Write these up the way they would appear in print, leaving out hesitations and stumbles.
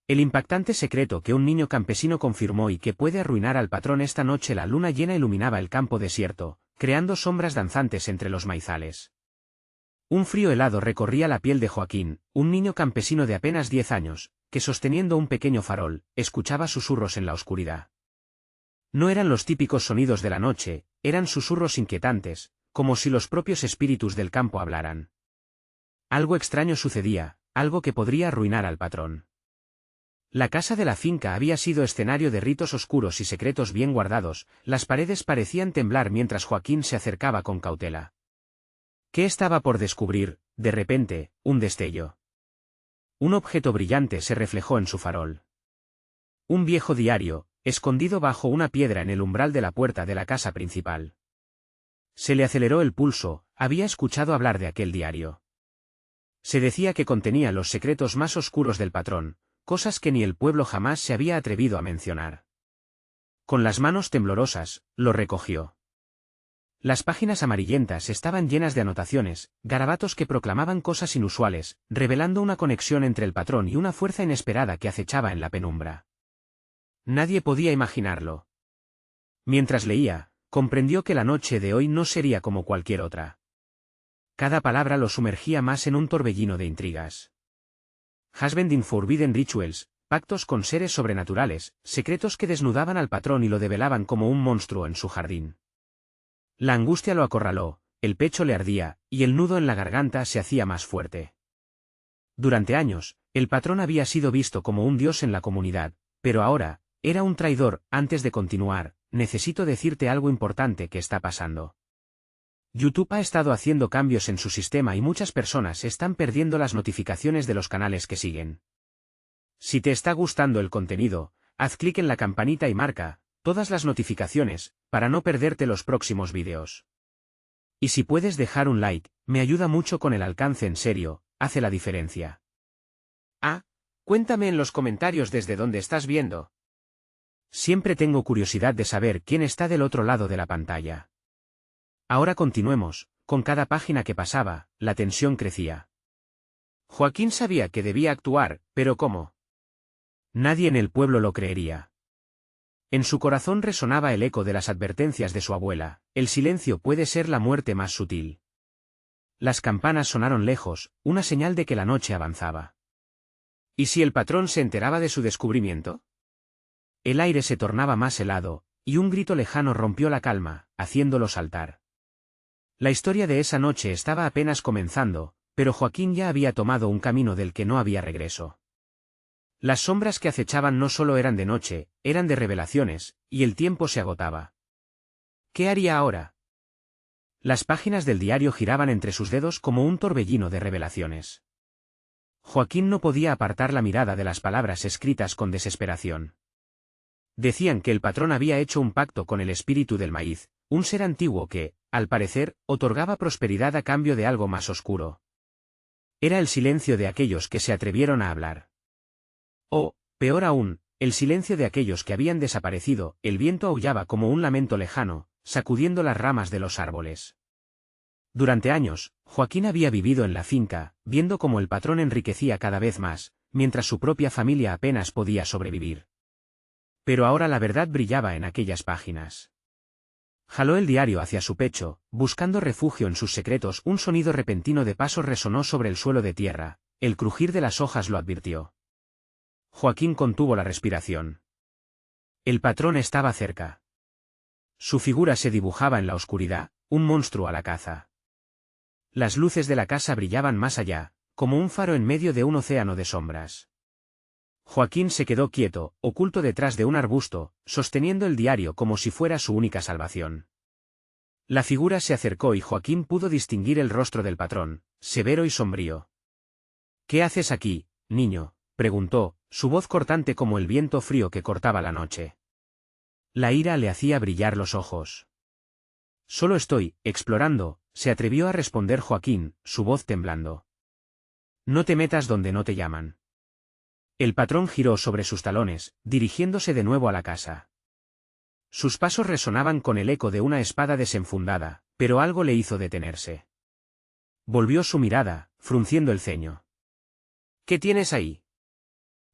El impactante secreto que un niño campesino confirmó y que puede arruinar al patrón. Esta noche la luna llena iluminaba el campo desierto, creando sombras danzantes entre los maizales. Un frío helado recorría la piel de Joaquín, un niño campesino de apenas 10 años, que sosteniendo un pequeño farol, escuchaba susurros en la oscuridad. No eran los típicos sonidos de la noche, eran susurros inquietantes, como si los propios espíritus del campo hablaran. Algo extraño sucedía, algo que podría arruinar al patrón. La casa de la finca había sido escenario de ritos oscuros y secretos bien guardados, las paredes parecían temblar mientras Joaquín se acercaba con cautela. ¿Qué estaba por descubrir? De repente, un destello. Un objeto brillante se reflejó en su farol. Un viejo diario, escondido bajo una piedra en el umbral de la puerta de la casa principal. Se le aceleró el pulso, había escuchado hablar de aquel diario. Se decía que contenía los secretos más oscuros del patrón, cosas que ni el pueblo jamás se había atrevido a mencionar. Con las manos temblorosas, lo recogió. Las páginas amarillentas estaban llenas de anotaciones, garabatos que proclamaban cosas inusuales, revelando una conexión entre el patrón y una fuerza inesperada que acechaba en la penumbra. Nadie podía imaginarlo. Mientras leía, comprendió que la noche de hoy no sería como cualquier otra. Cada palabra lo sumergía más en un torbellino de intrigas. Husbanding Forbidden Rituals, pactos con seres sobrenaturales, secretos que desnudaban al patrón y lo develaban como un monstruo en su jardín. La angustia lo acorraló, el pecho le ardía, y el nudo en la garganta se hacía más fuerte. Durante años, el patrón había sido visto como un dios en la comunidad, pero ahora, era un traidor. Antes de continuar, necesito decirte algo importante que está pasando. YouTube ha estado haciendo cambios en su sistema y muchas personas están perdiendo las notificaciones de los canales que siguen. Si te está gustando el contenido, haz clic en la campanita y marca todas las notificaciones, para no perderte los próximos vídeos. Y si puedes dejar un like, me ayuda mucho con el alcance. En serio, hace la diferencia. Cuéntame en los comentarios desde dónde estás viendo. Siempre tengo curiosidad de saber quién está del otro lado de la pantalla. Ahora continuemos, con cada página que pasaba, la tensión crecía. Joaquín sabía que debía actuar, pero ¿cómo? Nadie en el pueblo lo creería. En su corazón resonaba el eco de las advertencias de su abuela: el silencio puede ser la muerte más sutil. Las campanas sonaron lejos, una señal de que la noche avanzaba. ¿Y si el patrón se enteraba de su descubrimiento? El aire se tornaba más helado, y un grito lejano rompió la calma, haciéndolo saltar. La historia de esa noche estaba apenas comenzando, pero Joaquín ya había tomado un camino del que no había regreso. Las sombras que acechaban no solo eran de noche, eran de revelaciones, y el tiempo se agotaba. ¿Qué haría ahora? Las páginas del diario giraban entre sus dedos como un torbellino de revelaciones. Joaquín no podía apartar la mirada de las palabras escritas con desesperación. Decían que el patrón había hecho un pacto con el espíritu del maíz, un ser antiguo que, al parecer, otorgaba prosperidad a cambio de algo más oscuro. Era el silencio de aquellos que se atrevieron a hablar. O, peor aún, el silencio de aquellos que habían desaparecido. El viento aullaba como un lamento lejano, sacudiendo las ramas de los árboles. Durante años, Joaquín había vivido en la finca, viendo cómo el patrón enriquecía cada vez más, mientras su propia familia apenas podía sobrevivir. Pero ahora la verdad brillaba en aquellas páginas. Jaló el diario hacia su pecho, buscando refugio en sus secretos. Un sonido repentino de pasos resonó sobre el suelo de tierra, el crujir de las hojas lo advirtió. Joaquín contuvo la respiración. El patrón estaba cerca. Su figura se dibujaba en la oscuridad, un monstruo a la caza. Las luces de la casa brillaban más allá, como un faro en medio de un océano de sombras. Joaquín se quedó quieto, oculto detrás de un arbusto, sosteniendo el diario como si fuera su única salvación. La figura se acercó y Joaquín pudo distinguir el rostro del patrón, severo y sombrío. ¿Qué haces aquí, niño?, preguntó, su voz cortante como el viento frío que cortaba la noche. La ira le hacía brillar los ojos. Solo estoy explorando, se atrevió a responder Joaquín, su voz temblando. No te metas donde no te llaman. El patrón giró sobre sus talones, dirigiéndose de nuevo a la casa. Sus pasos resonaban con el eco de una espada desenfundada, pero algo le hizo detenerse. Volvió su mirada, frunciendo el ceño. ¿Qué tienes ahí?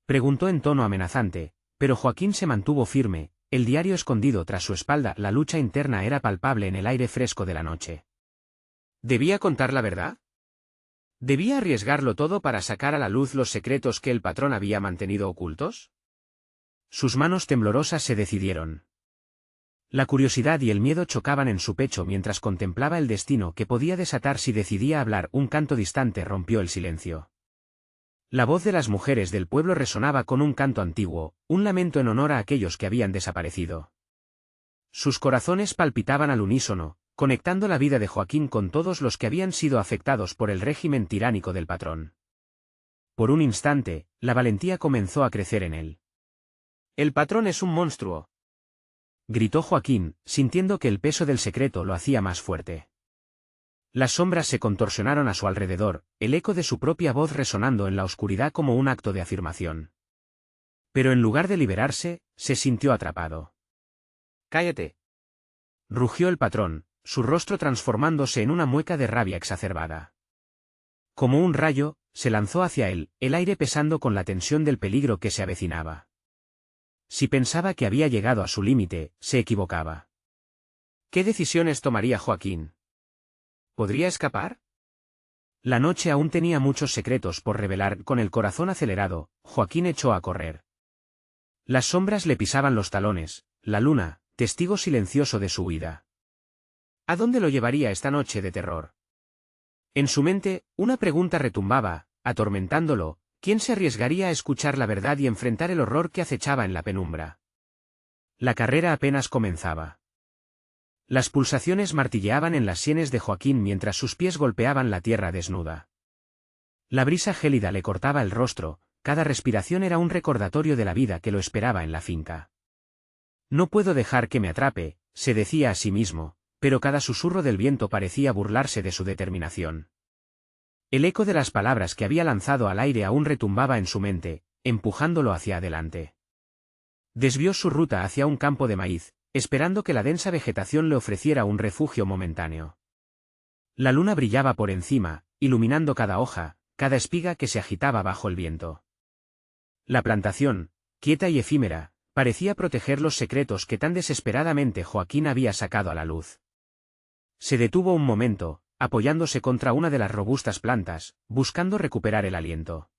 Preguntó en tono amenazante, pero Joaquín se mantuvo firme, el diario escondido tras su espalda. La lucha interna era palpable en el aire fresco de la noche. ¿Debía contar la verdad? ¿Debía arriesgarlo todo para sacar a la luz los secretos que el patrón había mantenido ocultos? Sus manos temblorosas se decidieron. La curiosidad y el miedo chocaban en su pecho mientras contemplaba el destino que podía desatar si decidía hablar. Un canto distante rompió el silencio. La voz de las mujeres del pueblo resonaba con un canto antiguo, un lamento en honor a aquellos que habían desaparecido. Sus corazones palpitaban al unísono, conectando la vida de Joaquín con todos los que habían sido afectados por el régimen tiránico del patrón. Por un instante, la valentía comenzó a crecer en él. «El patrón es un monstruo», gritó Joaquín, sintiendo que el peso del secreto lo hacía más fuerte. Las sombras se contorsionaron a su alrededor, el eco de su propia voz resonando en la oscuridad como un acto de afirmación. Pero en lugar de liberarse, se sintió atrapado. «¡Cállate!», rugió el patrón, su rostro transformándose en una mueca de rabia exacerbada. Como un rayo, se lanzó hacia él, el aire pesando con la tensión del peligro que se avecinaba. Si pensaba que había llegado a su límite, se equivocaba. ¿Qué decisiones tomaría Joaquín? ¿Podría escapar? La noche aún tenía muchos secretos por revelar. Con el corazón acelerado, Joaquín echó a correr. Las sombras le pisaban los talones, la luna, testigo silencioso de su huida. ¿A dónde lo llevaría esta noche de terror? En su mente, una pregunta retumbaba, atormentándolo: ¿quién se arriesgaría a escuchar la verdad y enfrentar el horror que acechaba en la penumbra? La carrera apenas comenzaba. Las pulsaciones martilleaban en las sienes de Joaquín mientras sus pies golpeaban la tierra desnuda. La brisa gélida le cortaba el rostro, cada respiración era un recordatorio de la vida que lo esperaba en la finca. No puedo dejar que me atrape, se decía a sí mismo, pero cada susurro del viento parecía burlarse de su determinación. El eco de las palabras que había lanzado al aire aún retumbaba en su mente, empujándolo hacia adelante. Desvió su ruta hacia un campo de maíz, esperando que la densa vegetación le ofreciera un refugio momentáneo. La luna brillaba por encima, iluminando cada hoja, cada espiga que se agitaba bajo el viento. La plantación, quieta y efímera, parecía proteger los secretos que tan desesperadamente Joaquín había sacado a la luz. Se detuvo un momento, apoyándose contra una de las robustas plantas, buscando recuperar el aliento.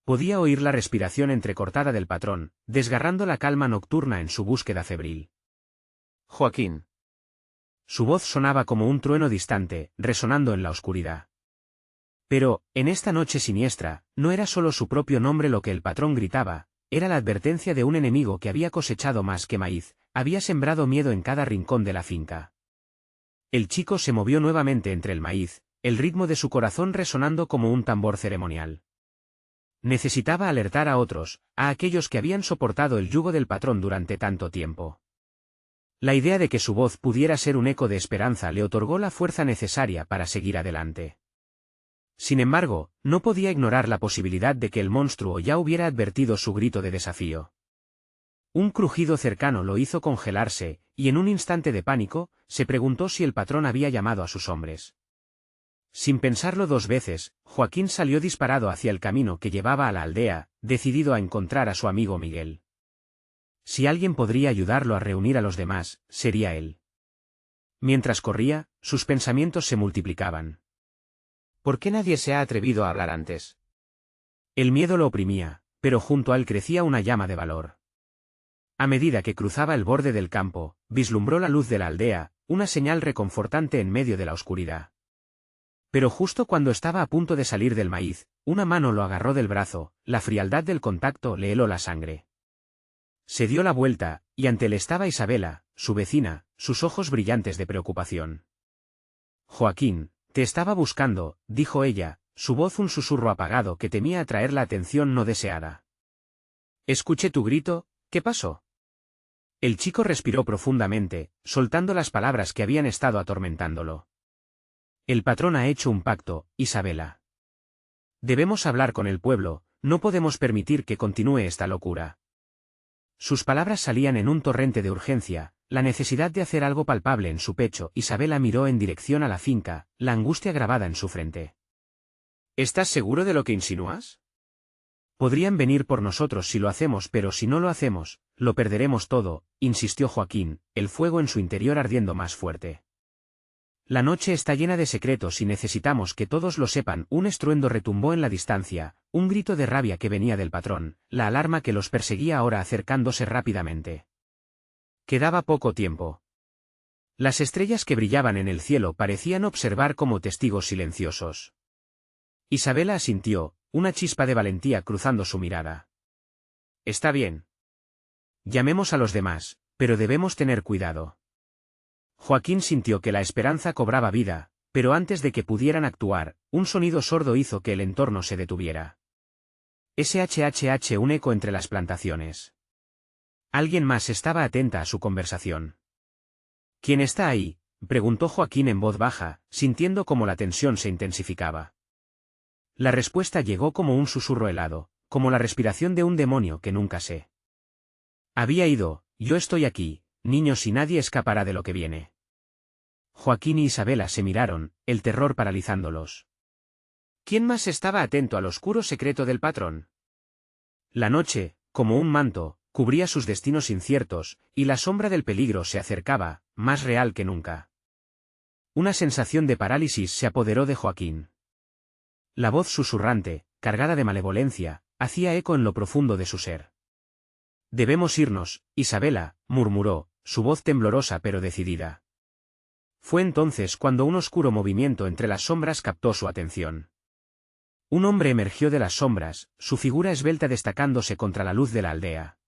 Podía oír la respiración entrecortada del patrón, desgarrando la calma nocturna en su búsqueda febril. «Joaquín». Su voz sonaba como un trueno distante, resonando en la oscuridad. Pero, en esta noche siniestra, no era solo su propio nombre lo que el patrón gritaba, era la advertencia de un enemigo que había cosechado más que maíz, había sembrado miedo en cada rincón de la finca. El chico se movió nuevamente entre el maíz, el ritmo de su corazón resonando como un tambor ceremonial. Necesitaba alertar a otros, a aquellos que habían soportado el yugo del patrón durante tanto tiempo. La idea de que su voz pudiera ser un eco de esperanza le otorgó la fuerza necesaria para seguir adelante. Sin embargo, no podía ignorar la posibilidad de que el monstruo ya hubiera advertido su grito de desafío. Un crujido cercano lo hizo congelarse, y en un instante de pánico, se preguntó si el patrón había llamado a sus hombres. Sin pensarlo dos veces, Joaquín salió disparado hacia el camino que llevaba a la aldea, decidido a encontrar a su amigo Miguel. Si alguien podría ayudarlo a reunir a los demás, sería él. Mientras corría, sus pensamientos se multiplicaban. ¿Por qué nadie se ha atrevido a hablar antes? El miedo lo oprimía, pero junto a él crecía una llama de valor. A medida que cruzaba el borde del campo, vislumbró la luz de la aldea, una señal reconfortante en medio de la oscuridad. Pero justo cuando estaba a punto de salir del maíz, una mano lo agarró del brazo, la frialdad del contacto le heló la sangre. Se dio la vuelta, y ante él estaba Isabela, su vecina, sus ojos brillantes de preocupación. «Joaquín, te estaba buscando», dijo ella, su voz un susurro apagado que temía atraer la atención no deseada. «Escuché tu grito, ¿qué pasó?». El chico respiró profundamente, soltando las palabras que habían estado atormentándolo. «El patrón ha hecho un pacto, Isabela. Debemos hablar con el pueblo, no podemos permitir que continúe esta locura». Sus palabras salían en un torrente de urgencia, la necesidad de hacer algo palpable en su pecho. Isabela miró en dirección a la finca, la angustia grabada en su frente. «¿Estás seguro de lo que insinúas? Podrían venir por nosotros si lo hacemos, pero si no lo hacemos, lo perderemos todo, insistió Joaquín, el fuego en su interior ardiendo más fuerte. La noche está llena de secretos y necesitamos que todos lo sepan. Un estruendo retumbó en la distancia, un grito de rabia que venía del patrón, la alarma que los perseguía ahora acercándose rápidamente. Quedaba poco tiempo. Las estrellas que brillaban en el cielo parecían observar como testigos silenciosos. Isabela asintió, una chispa de valentía cruzando su mirada. Está bien. Llamemos a los demás, pero debemos tener cuidado. Joaquín sintió que la esperanza cobraba vida, pero antes de que pudieran actuar, un sonido sordo hizo que el entorno se detuviera. SHHH, un eco entre las plantaciones. Alguien más estaba atenta a su conversación. ¿Quién está ahí?, preguntó Joaquín en voz baja, sintiendo cómo la tensión se intensificaba. La respuesta llegó como un susurro helado, como la respiración de un demonio que nunca se había ido. Yo estoy aquí, niños, y nadie escapará de lo que viene. Joaquín y Isabela se miraron, el terror paralizándolos. ¿Quién más estaba atento al oscuro secreto del patrón? La noche, como un manto, cubría sus destinos inciertos, y la sombra del peligro se acercaba, más real que nunca. Una sensación de parálisis se apoderó de Joaquín. La voz susurrante, cargada de malevolencia, hacía eco en lo profundo de su ser. Debemos irnos, Isabela, murmuró, su voz temblorosa pero decidida. Fue entonces cuando un oscuro movimiento entre las sombras captó su atención. Un hombre emergió de las sombras, su figura esbelta destacándose contra la luz de la aldea.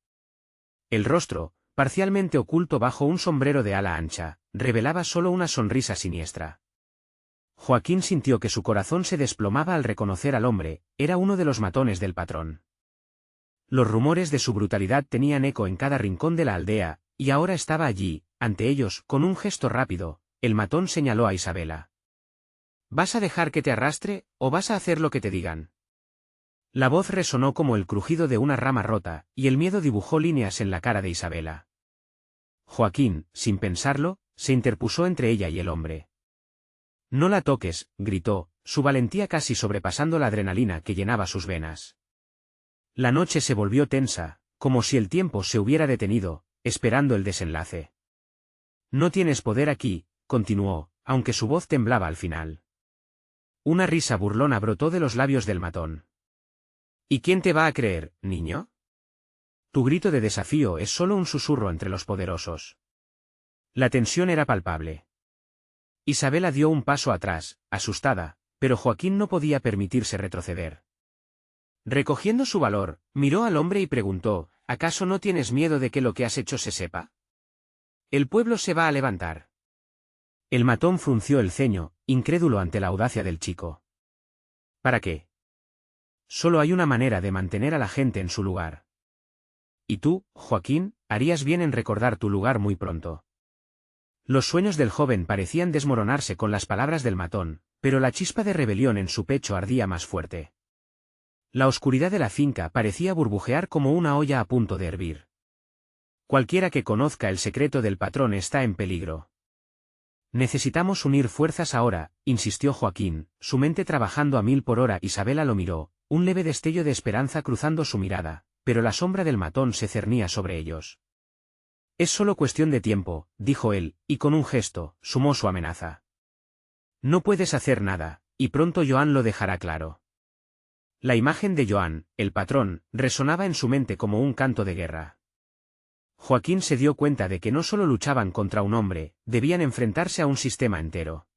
El rostro, parcialmente oculto bajo un sombrero de ala ancha, revelaba solo una sonrisa siniestra. Joaquín sintió que su corazón se desplomaba al reconocer al hombre, era uno de los matones del patrón. Los rumores de su brutalidad tenían eco en cada rincón de la aldea, y ahora estaba allí, ante ellos. Con un gesto rápido, el matón señaló a Isabela. ¿Vas a dejar que te arrastre, o vas a hacer lo que te digan? La voz resonó como el crujido de una rama rota, y el miedo dibujó líneas en la cara de Isabela. Joaquín, sin pensarlo, se interpuso entre ella y el hombre. No la toques, gritó, su valentía casi sobrepasando la adrenalina que llenaba sus venas. La noche se volvió tensa, como si el tiempo se hubiera detenido, esperando el desenlace. No tienes poder aquí, continuó, aunque su voz temblaba al final. Una risa burlona brotó de los labios del matón. ¿Y quién te va a creer, niño? Tu grito de desafío es solo un susurro entre los poderosos. La tensión era palpable. Isabela dio un paso atrás, asustada, pero Joaquín no podía permitirse retroceder. Recogiendo su valor, miró al hombre y preguntó, ¿acaso no tienes miedo de que lo que has hecho se sepa? El pueblo se va a levantar. El matón frunció el ceño, incrédulo ante la audacia del chico. ¿Para qué? Solo hay una manera de mantener a la gente en su lugar. Y tú, Joaquín, harías bien en recordar tu lugar muy pronto. Los sueños del joven parecían desmoronarse con las palabras del matón, pero la chispa de rebelión en su pecho ardía más fuerte. La oscuridad de la finca parecía burbujear como una olla a punto de hervir. Cualquiera que conozca el secreto del patrón está en peligro. Necesitamos unir fuerzas ahora, insistió Joaquín, su mente trabajando a 1000 por hora. Isabela lo miró, un leve destello de esperanza cruzando su mirada, pero la sombra del matón se cernía sobre ellos. Es solo cuestión de tiempo, dijo él, y con un gesto, sumó su amenaza. No puedes hacer nada, y pronto Joan lo dejará claro. La imagen de Joan, el patrón, resonaba en su mente como un canto de guerra. Joaquín se dio cuenta de que no solo luchaban contra un hombre, debían enfrentarse a un sistema entero.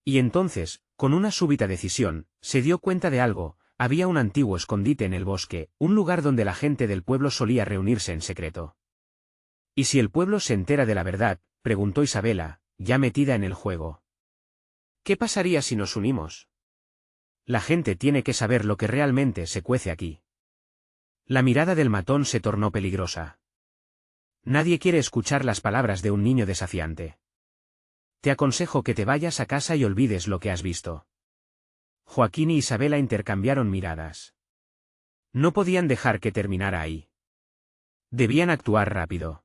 Y entonces, con una súbita decisión, se dio cuenta de algo: había un antiguo escondite en el bosque, un lugar donde la gente del pueblo solía reunirse en secreto. ¿Y si el pueblo se entera de la verdad?, preguntó Isabela, ya metida en el juego. ¿Qué pasaría si nos unimos? La gente tiene que saber lo que realmente se cuece aquí. La mirada del matón se tornó peligrosa. Nadie quiere escuchar las palabras de un niño desafiante. Te aconsejo que te vayas a casa y olvides lo que has visto. Joaquín y Isabela intercambiaron miradas. No podían dejar que terminara ahí. Debían actuar rápido.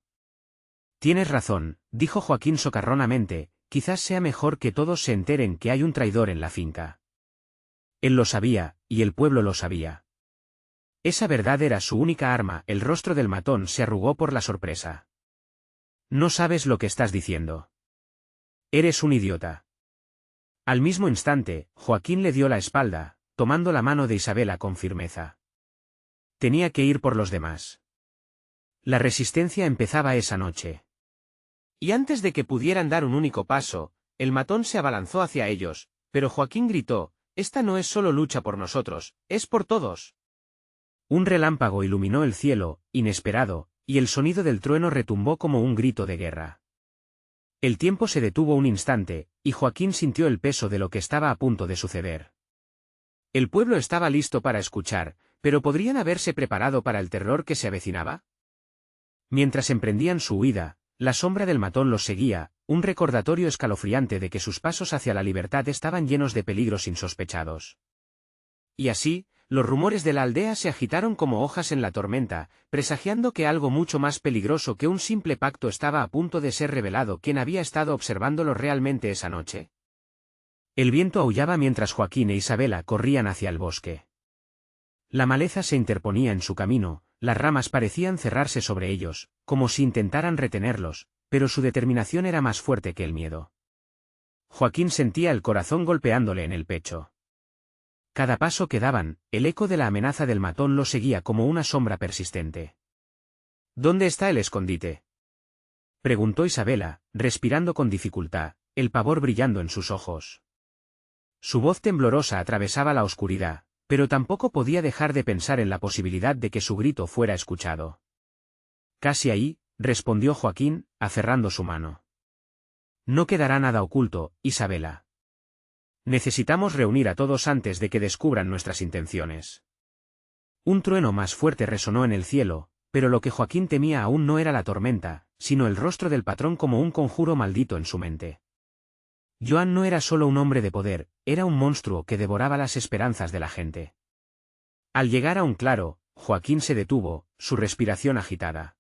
Tienes razón, dijo Joaquín socarronamente, quizás sea mejor que todos se enteren que hay un traidor en la finca. Él lo sabía, y el pueblo lo sabía. Esa verdad era su única arma. El rostro del matón se arrugó por la sorpresa. No sabes lo que estás diciendo. Eres un idiota. Al mismo instante, Joaquín le dio la espalda, tomando la mano de Isabela con firmeza. Tenía que ir por los demás. La resistencia empezaba esa noche. Y antes de que pudieran dar un único paso, el matón se abalanzó hacia ellos, pero Joaquín gritó: «Esta no es solo lucha por nosotros, es por todos». Un relámpago iluminó el cielo, inesperado, y el sonido del trueno retumbó como un grito de guerra. El tiempo se detuvo un instante, y Joaquín sintió el peso de lo que estaba a punto de suceder. El pueblo estaba listo para escuchar, pero ¿podrían haberse preparado para el terror que se avecinaba? Mientras emprendían su huida, la sombra del matón los seguía, un recordatorio escalofriante de que sus pasos hacia la libertad estaban llenos de peligros insospechados. Y así, los rumores de la aldea se agitaron como hojas en la tormenta, presagiando que algo mucho más peligroso que un simple pacto estaba a punto de ser revelado. ¿Quién había estado observándolo realmente esa noche? El viento aullaba mientras Joaquín e Isabela corrían hacia el bosque. La maleza se interponía en su camino, las ramas parecían cerrarse sobre ellos, como si intentaran retenerlos, pero su determinación era más fuerte que el miedo. Joaquín sentía el corazón golpeándole en el pecho. Cada paso que daban, el eco de la amenaza del matón lo seguía como una sombra persistente. ¿Dónde está el escondite?, preguntó Isabela, respirando con dificultad, el pavor brillando en sus ojos. Su voz temblorosa atravesaba la oscuridad, pero tampoco podía dejar de pensar en la posibilidad de que su grito fuera escuchado. Casi ahí, respondió Joaquín, aferrando su mano. No quedará nada oculto, Isabela. Necesitamos reunir a todos antes de que descubran nuestras intenciones. Un trueno más fuerte resonó en el cielo, pero lo que Joaquín temía aún no era la tormenta, sino el rostro del patrón como un conjuro maldito en su mente. Joan no era solo un hombre de poder, era un monstruo que devoraba las esperanzas de la gente. Al llegar a un claro, Joaquín se detuvo, su respiración agitada.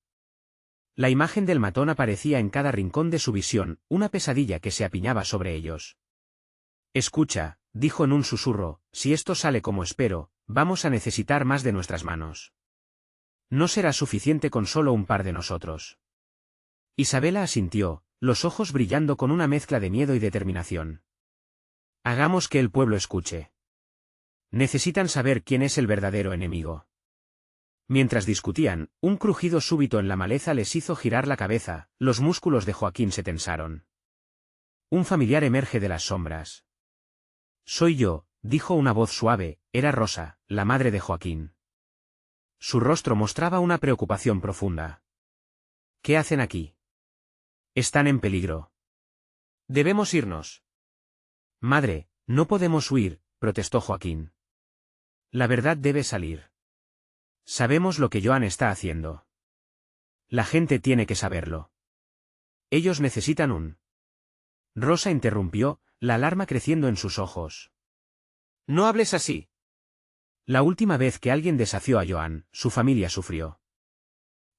La imagen del matón aparecía en cada rincón de su visión, una pesadilla que se apiñaba sobre ellos. Escucha, dijo en un susurro, si esto sale como espero, vamos a necesitar más de nuestras manos. No será suficiente con solo un par de nosotros. Isabela asintió, los ojos brillando con una mezcla de miedo y determinación. Hagamos que el pueblo escuche. Necesitan saber quién es el verdadero enemigo. Mientras discutían, un crujido súbito en la maleza les hizo girar la cabeza, los músculos de Joaquín se tensaron. Un familiar emerge de las sombras. Soy yo, dijo una voz suave, era Rosa, la madre de Joaquín. Su rostro mostraba una preocupación profunda. ¿Qué hacen aquí? Están en peligro. Debemos irnos. Madre, no podemos huir, protestó Joaquín. La verdad debe salir. Sabemos lo que Joan está haciendo. La gente tiene que saberlo. Ellos necesitan un... Rosa interrumpió, la alarma creciendo en sus ojos. No hables así. La última vez que alguien desafió a Joan, su familia sufrió.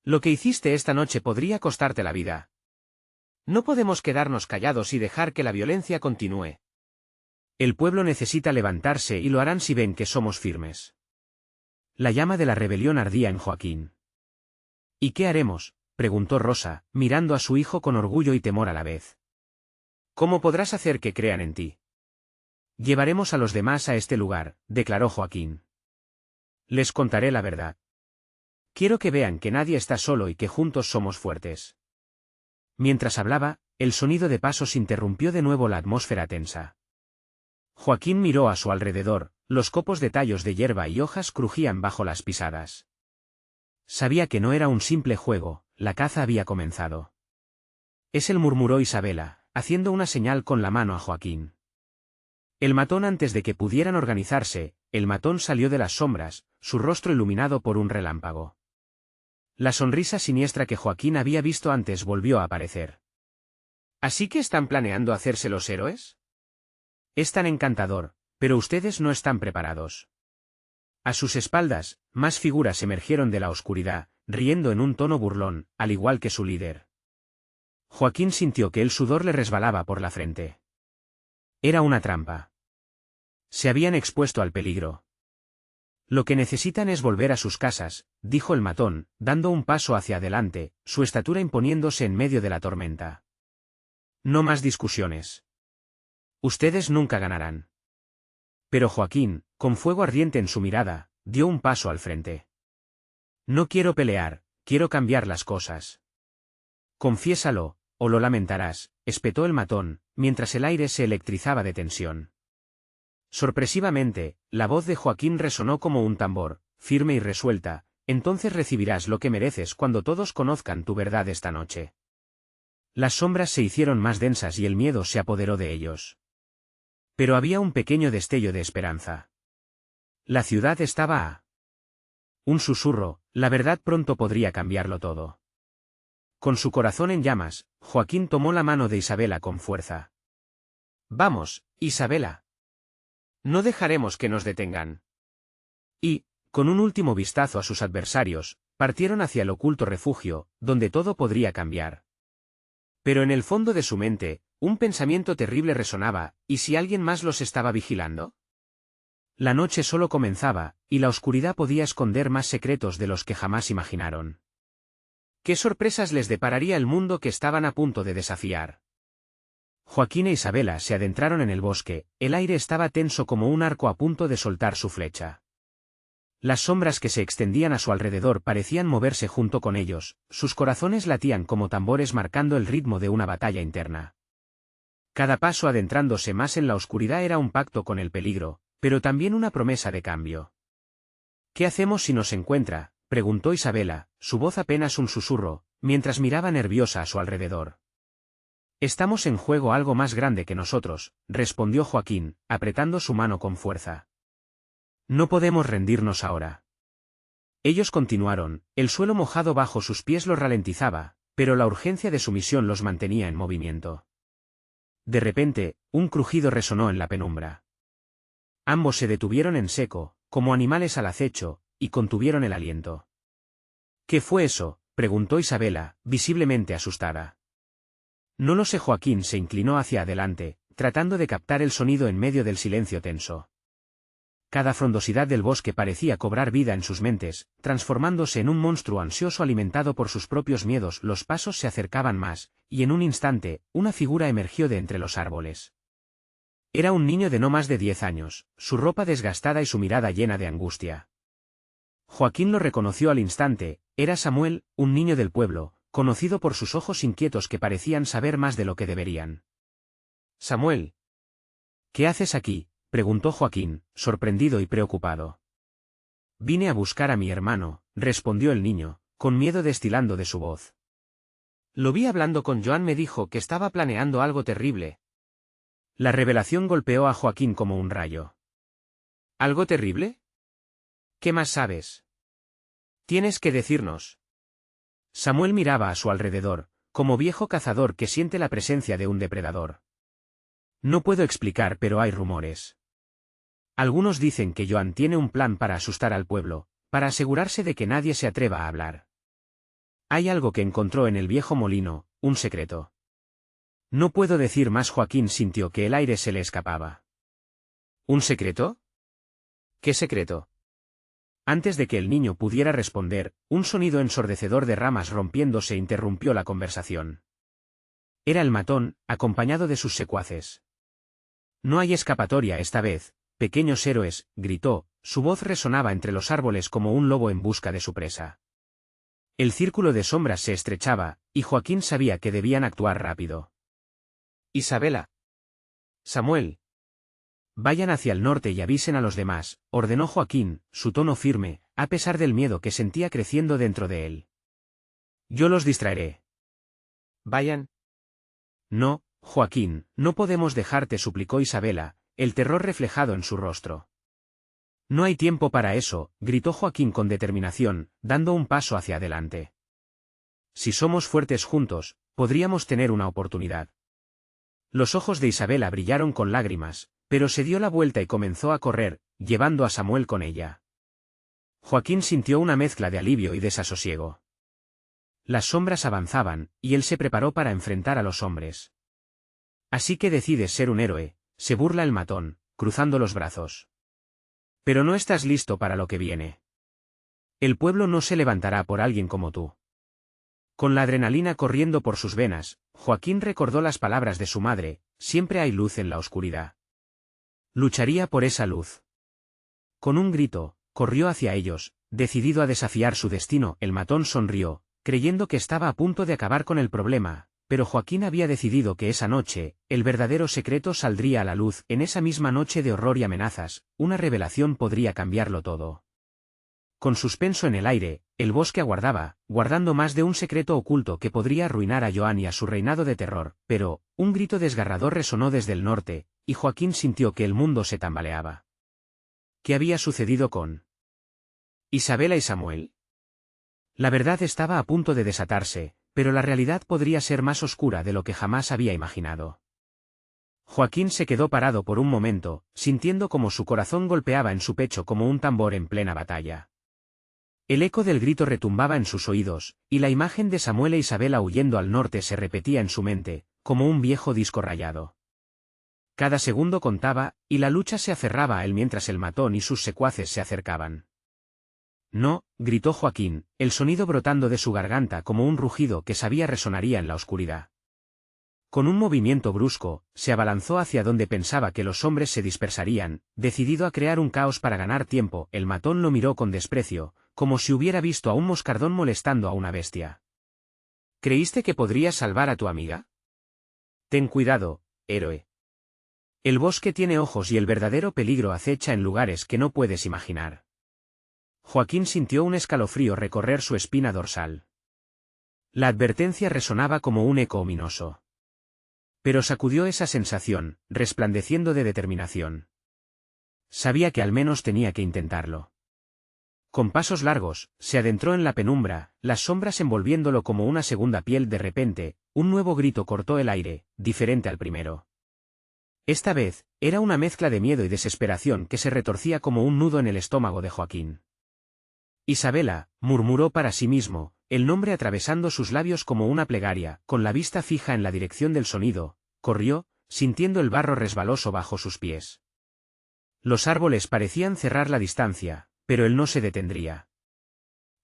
Lo que hiciste esta noche podría costarte la vida. No podemos quedarnos callados y dejar que la violencia continúe. El pueblo necesita levantarse y lo harán si ven que somos firmes. La llama de la rebelión ardía en Joaquín. ¿Y qué haremos?, preguntó Rosa, mirando a su hijo con orgullo y temor a la vez. ¿Cómo podrás hacer que crean en ti? Llevaremos a los demás a este lugar, declaró Joaquín. Les contaré la verdad. Quiero que vean que nadie está solo y que juntos somos fuertes. Mientras hablaba, el sonido de pasos interrumpió de nuevo la atmósfera tensa. Joaquín miró a su alrededor, los copos de tallos de hierba y hojas crujían bajo las pisadas. Sabía que no era un simple juego, la caza había comenzado. Es él, murmuró Isabela, haciendo una señal con la mano a Joaquín. El matón. Antes de que pudieran organizarse, el matón salió de las sombras, su rostro iluminado por un relámpago. La sonrisa siniestra que Joaquín había visto antes volvió a aparecer. ¿Así que están planeando hacerse los héroes? Es tan encantador, pero ustedes no están preparados. A sus espaldas, más figuras emergieron de la oscuridad, riendo en un tono burlón, al igual que su líder. Joaquín sintió que el sudor le resbalaba por la frente. Era una trampa. Se habían expuesto al peligro. Lo que necesitan es volver a sus casas, dijo el matón, dando un paso hacia adelante, su estatura imponiéndose en medio de la tormenta. No más discusiones. Ustedes nunca ganarán. Pero Joaquín, con fuego ardiente en su mirada, dio un paso al frente. No quiero pelear, quiero cambiar las cosas. Confiésalo, o lo lamentarás, espetó el matón, mientras el aire se electrizaba de tensión. Sorpresivamente, la voz de Joaquín resonó como un tambor, firme y resuelta. Entonces recibirás lo que mereces cuando todos conozcan tu verdad esta noche. Las sombras se hicieron más densas y el miedo se apoderó de ellos. Pero había un pequeño destello de esperanza. La ciudad estaba a un susurro, la verdad pronto podría cambiarlo todo. Con su corazón en llamas, Joaquín tomó la mano de Isabela con fuerza. Vamos, Isabela. No dejaremos que nos detengan. Y, con un último vistazo a sus adversarios, partieron hacia el oculto refugio, donde todo podría cambiar. Pero en el fondo de su mente, un pensamiento terrible resonaba, ¿y si alguien más los estaba vigilando? La noche solo comenzaba, y la oscuridad podía esconder más secretos de los que jamás imaginaron. ¿Qué sorpresas les depararía el mundo que estaban a punto de desafiar? Joaquín e Isabela se adentraron en el bosque, el aire estaba tenso como un arco a punto de soltar su flecha. Las sombras que se extendían a su alrededor parecían moverse junto con ellos, sus corazones latían como tambores marcando el ritmo de una batalla interna. Cada paso adentrándose más en la oscuridad era un pacto con el peligro, pero también una promesa de cambio. ¿Qué hacemos si nos encuentra?, preguntó Isabela, su voz apenas un susurro, mientras miraba nerviosa a su alrededor. Estamos en juego algo más grande que nosotros, respondió Joaquín, apretando su mano con fuerza. No podemos rendirnos ahora. Ellos continuaron, el suelo mojado bajo sus pies los ralentizaba, pero la urgencia de su misión los mantenía en movimiento. De repente, un crujido resonó en la penumbra. Ambos se detuvieron en seco, como animales al acecho, y contuvieron el aliento. ¿Qué fue eso?, preguntó Isabela, visiblemente asustada. No lo sé. Joaquín se inclinó hacia adelante, tratando de captar el sonido en medio del silencio tenso. Cada frondosidad del bosque parecía cobrar vida en sus mentes, transformándose en un monstruo ansioso alimentado por sus propios miedos. Los pasos se acercaban más, y en un instante, una figura emergió de entre los árboles. Era un niño de no más de 10 años, su ropa desgastada y su mirada llena de angustia. Joaquín lo reconoció al instante, era Samuel, un niño del pueblo, conocido por sus ojos inquietos que parecían saber más de lo que deberían. Samuel. ¿Qué haces aquí?, preguntó Joaquín, sorprendido y preocupado. Vine a buscar a mi hermano, respondió el niño, con miedo destilando de su voz. Lo vi hablando con Joan, me dijo que estaba planeando algo terrible. La revelación golpeó a Joaquín como un rayo. ¿Algo terrible? ¿Qué más sabes? Tienes que decirnos. Samuel miraba a su alrededor, como viejo cazador que siente la presencia de un depredador. No puedo explicar, pero hay rumores. Algunos dicen que Joan tiene un plan para asustar al pueblo, para asegurarse de que nadie se atreva a hablar. Hay algo que encontró en el viejo molino, un secreto. No puedo decir más. Joaquín sintió que el aire se le escapaba. ¿Un secreto? ¿Qué secreto? Antes de que el niño pudiera responder, un sonido ensordecedor de ramas rompiéndose interrumpió la conversación. Era el matón, acompañado de sus secuaces. No hay escapatoria esta vez, pequeños héroes, gritó, su voz resonaba entre los árboles como un lobo en busca de su presa. El círculo de sombras se estrechaba, y Joaquín sabía que debían actuar rápido. Isabela. Samuel. Vayan hacia el norte y avisen a los demás, ordenó Joaquín, su tono firme, a pesar del miedo que sentía creciendo dentro de él. Yo los distraeré. Vayan. No, Joaquín, no podemos dejarte, suplicó Isabela, el terror reflejado en su rostro. No hay tiempo para eso, gritó Joaquín con determinación, dando un paso hacia adelante. Si somos fuertes juntos, podríamos tener una oportunidad. Los ojos de Isabela brillaron con lágrimas, pero se dio la vuelta y comenzó a correr, llevando a Samuel con ella. Joaquín sintió una mezcla de alivio y desasosiego. Las sombras avanzaban, y él se preparó para enfrentar a los hombres. Así que decides ser un héroe, se burla el matón, cruzando los brazos. Pero no estás listo para lo que viene. El pueblo no se levantará por alguien como tú. Con la adrenalina corriendo por sus venas, Joaquín recordó las palabras de su madre: siempre hay luz en la oscuridad. Lucharía por esa luz. Con un grito, corrió hacia ellos, decidido a desafiar su destino. El matón sonrió, creyendo que estaba a punto de acabar con el problema, pero Joaquín había decidido que esa noche, el verdadero secreto saldría a la luz. En esa misma noche de horror y amenazas, una revelación podría cambiarlo todo. Con suspenso en el aire, el bosque aguardaba, guardando más de un secreto oculto que podría arruinar a Joan y a su reinado de terror, pero, un grito desgarrador resonó desde el norte, y Joaquín sintió que el mundo se tambaleaba. ¿Qué había sucedido con Isabela y Samuel? La verdad estaba a punto de desatarse, pero la realidad podría ser más oscura de lo que jamás había imaginado. Joaquín se quedó parado por un momento, sintiendo como su corazón golpeaba en su pecho como un tambor en plena batalla. El eco del grito retumbaba en sus oídos, y la imagen de Samuel e Isabela huyendo al norte se repetía en su mente, como un viejo disco rayado. Cada segundo contaba, y la lucha se aferraba a él mientras el matón y sus secuaces se acercaban. No, gritó Joaquín, el sonido brotando de su garganta como un rugido que sabía resonaría en la oscuridad. Con un movimiento brusco, se abalanzó hacia donde pensaba que los hombres se dispersarían, decidido a crear un caos para ganar tiempo. El matón lo miró con desprecio, como si hubiera visto a un moscardón molestando a una bestia. ¿Creíste que podrías salvar a tu amiga? Ten cuidado, héroe. El bosque tiene ojos y el verdadero peligro acecha en lugares que no puedes imaginar. Joaquín sintió un escalofrío recorrer su espina dorsal. La advertencia resonaba como un eco ominoso. Pero sacudió esa sensación, resplandeciendo de determinación. Sabía que al menos tenía que intentarlo. Con pasos largos, se adentró en la penumbra, las sombras envolviéndolo como una segunda piel. De repente, un nuevo grito cortó el aire, diferente al primero. Esta vez, era una mezcla de miedo y desesperación que se retorcía como un nudo en el estómago de Joaquín. Isabela, murmuró para sí mismo, el nombre atravesando sus labios como una plegaria. Con la vista fija en la dirección del sonido, corrió, sintiendo el barro resbaloso bajo sus pies. Los árboles parecían cerrar la distancia, pero él no se detendría.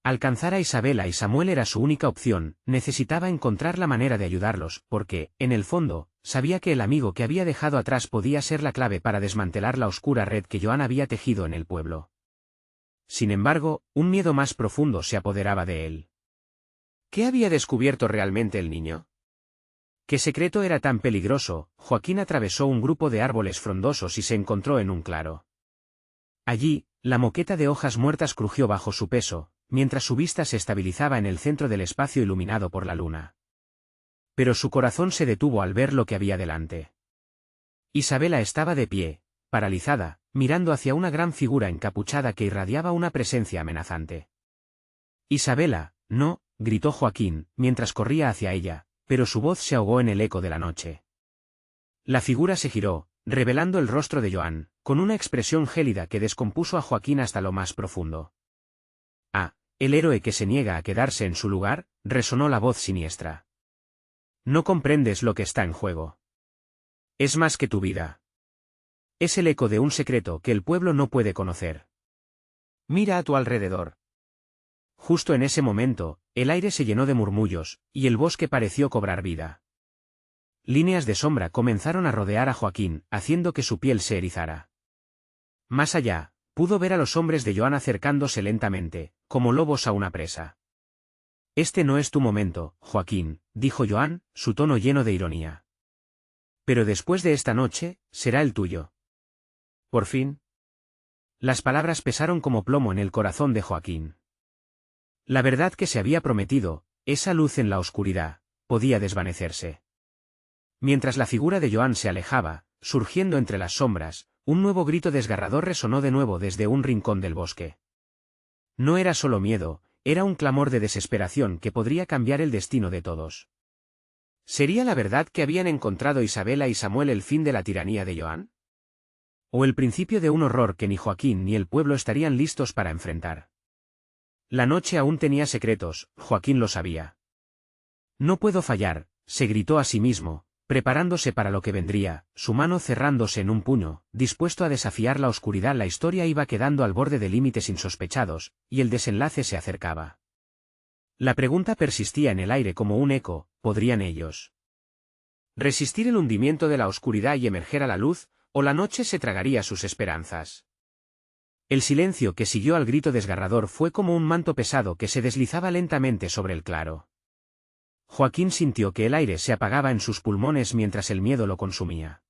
Alcanzar a Isabela y Samuel era su única opción. Necesitaba encontrar la manera de ayudarlos, porque, en el fondo, sabía que el amigo que había dejado atrás podía ser la clave para desmantelar la oscura red que Joan había tejido en el pueblo. Sin embargo, un miedo más profundo se apoderaba de él. ¿Qué había descubierto realmente el niño? ¿Qué secreto era tan peligroso? Joaquín atravesó un grupo de árboles frondosos y se encontró en un claro. Allí, la moqueta de hojas muertas crujió bajo su peso, mientras su vista se estabilizaba en el centro del espacio iluminado por la luna. Pero su corazón se detuvo al ver lo que había delante. Isabela estaba de pie, paralizada, mirando hacia una gran figura encapuchada que irradiaba una presencia amenazante. Isabela, no, gritó Joaquín, mientras corría hacia ella, pero su voz se ahogó en el eco de la noche. La figura se giró, revelando el rostro de Joan, con una expresión gélida que descompuso a Joaquín hasta lo más profundo. Ah, el héroe que se niega a quedarse en su lugar, resonó la voz siniestra. No comprendes lo que está en juego. Es más que tu vida. Es el eco de un secreto que el pueblo no puede conocer. Mira a tu alrededor. Justo en ese momento, el aire se llenó de murmullos, y el bosque pareció cobrar vida. Líneas de sombra comenzaron a rodear a Joaquín, haciendo que su piel se erizara. Más allá, pudo ver a los hombres de Joan acercándose lentamente, como lobos a una presa. Este no es tu momento, Joaquín, dijo Joan, su tono lleno de ironía. Pero después de esta noche, será el tuyo. Por fin. Las palabras pesaron como plomo en el corazón de Joaquín. La verdad que se había prometido, esa luz en la oscuridad, podía desvanecerse. Mientras la figura de Joan se alejaba, surgiendo entre las sombras, un nuevo grito desgarrador resonó de nuevo desde un rincón del bosque. No era solo miedo, era un clamor de desesperación que podría cambiar el destino de todos. ¿Sería la verdad que habían encontrado Isabela y Samuel el fin de la tiranía de Joan? ¿O el principio de un horror que ni Joaquín ni el pueblo estarían listos para enfrentar? La noche aún tenía secretos, Joaquín lo sabía. No puedo fallar, se gritó a sí mismo, preparándose para lo que vendría, su mano cerrándose en un puño, dispuesto a desafiar la oscuridad. La historia iba quedando al borde de límites insospechados, y el desenlace se acercaba. La pregunta persistía en el aire como un eco: ¿podrían ellos resistir el hundimiento de la oscuridad y emerger a la luz, o la noche se tragaría sus esperanzas? El silencio que siguió al grito desgarrador fue como un manto pesado que se deslizaba lentamente sobre el claro. Joaquín sintió que el aire se apagaba en sus pulmones mientras el miedo lo consumía.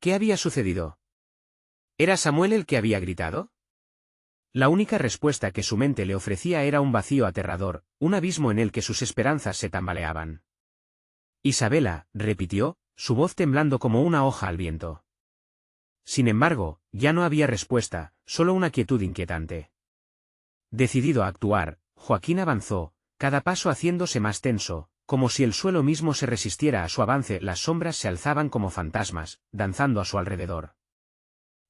¿Qué había sucedido? ¿Era Samuel el que había gritado? La única respuesta que su mente le ofrecía era un vacío aterrador, un abismo en el que sus esperanzas se tambaleaban. Isabela, repitió, su voz temblando como una hoja al viento. Sin embargo, ya no había respuesta, solo una quietud inquietante. Decidido a actuar, Joaquín avanzó, cada paso haciéndose más tenso, como si el suelo mismo se resistiera a su avance. Las sombras se alzaban como fantasmas, danzando a su alrededor.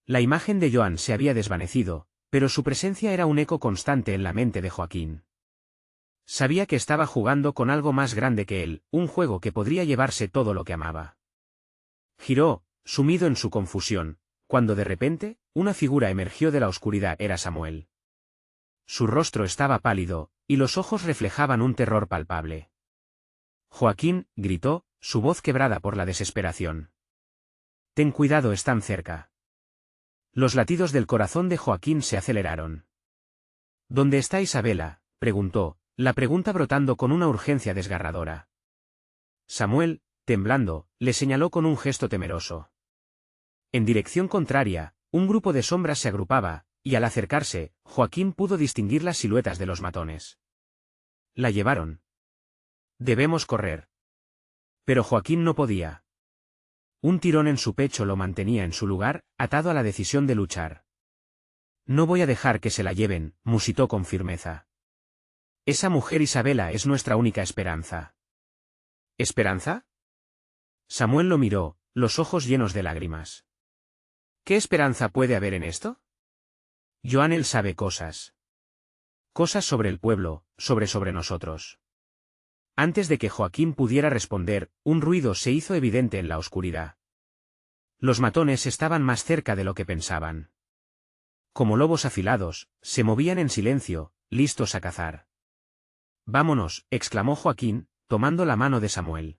La imagen de Joan se había desvanecido, pero su presencia era un eco constante en la mente de Joaquín. Sabía que estaba jugando con algo más grande que él, un juego que podría llevarse todo lo que amaba. Giró, sumido en su confusión, cuando de repente, una figura emergió de la oscuridad. Era Samuel. Su rostro estaba pálido, y los ojos reflejaban un terror palpable. Joaquín, gritó, su voz quebrada por la desesperación. Ten cuidado, están cerca. Los latidos del corazón de Joaquín se aceleraron. ¿Dónde está Isabela?, preguntó, la pregunta brotando con una urgencia desgarradora. Samuel, temblando, le señaló con un gesto temeroso. En dirección contraria, un grupo de sombras se agrupaba, y al acercarse, Joaquín pudo distinguir las siluetas de los matones. La llevaron. Debemos correr. Pero Joaquín no podía. Un tirón en su pecho lo mantenía en su lugar, atado a la decisión de luchar. No voy a dejar que se la lleven, musitó con firmeza. Esa mujer Isabela es nuestra única esperanza. ¿Esperanza? Samuel lo miró, los ojos llenos de lágrimas. ¿Qué esperanza puede haber en esto? Joan, él sabe cosas. Cosas sobre el pueblo, sobre nosotros. Antes de que Joaquín pudiera responder, un ruido se hizo evidente en la oscuridad. Los matones estaban más cerca de lo que pensaban. Como lobos afilados, se movían en silencio, listos a cazar. Vámonos, exclamó Joaquín, tomando la mano de Samuel.